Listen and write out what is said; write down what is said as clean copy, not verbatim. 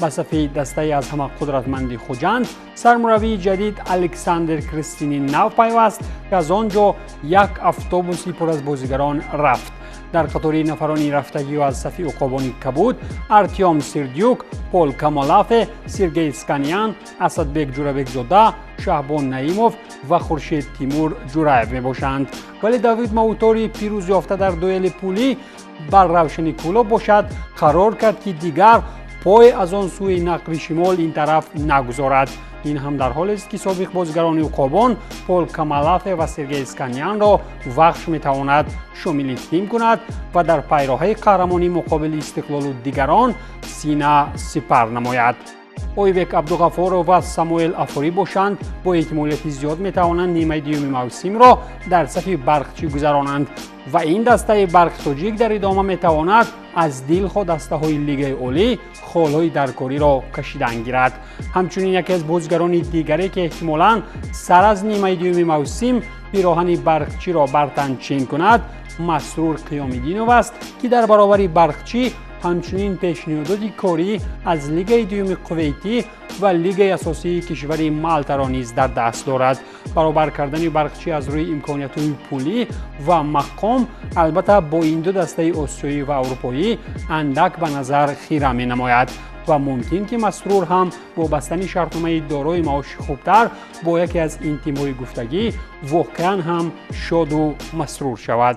به صف دسته از همه قدرتمند خوجند سرمربی جدید الکساندر کریستینی نو پیوست که از آنجا یک اتوبوسی پر از بازیگران رفت. در قطار نفرانی رفتگی و از صف عقابان کبود ارتیوم سردیوک، پول کمالافه، سرگئی اسکانیان، اسدبек جورابекزода، شهبان نعیموف و خورشید تیمور جورایف می باشند. ولی داوید موتوری پیروز یافته در دوئل پولی بر روشنی کلوب باشد قرار کرد که دیگر پای از آن سوی نقب شمال این طرف نگذارد. این هم در حالی است که سابق بازیگران عقابان پول کمالافه و سرگئی اسکانیان را وحش میتواند شامل تیم کند و در پیراهه قهرمانی مقابل استقلال و دیگران سینه سپر نماید. اویبک عبدالغفار و ساموئل افوری باشند با احتمالیت زیاد میتوانند نیمه دوم موسم را در صف برقچی گذرانند و این دسته برق تاجیک در ادامه میتواند از دل خود دسته های لیگ اولی خالهای درکاری را کشیدن گیرد. همچنین یکی از بازیگران دیگری که احتمالاً سر از نیمه دوم موسم پیراهن برقچی را برتن چین کند مسرور قیام‌الدینوف است که در برابر برقچی همچنین پیشنهادات کاری از لیگ دوم کویتی و لیگ اساسی کشور مالتا را نیز در دست دارد. برابر کردن برقچی از روی امکانیت‌های پولی و مقام البته با این دو دسته آسیایی و اروپایی اندک به نظر خیره می‌نماید و ممکن که مسرور هم با بستن شرطنامه دارای معاش خوبتر با یکی از این تیم‌های گفتگی واقعا هم شاد و مسرور شود.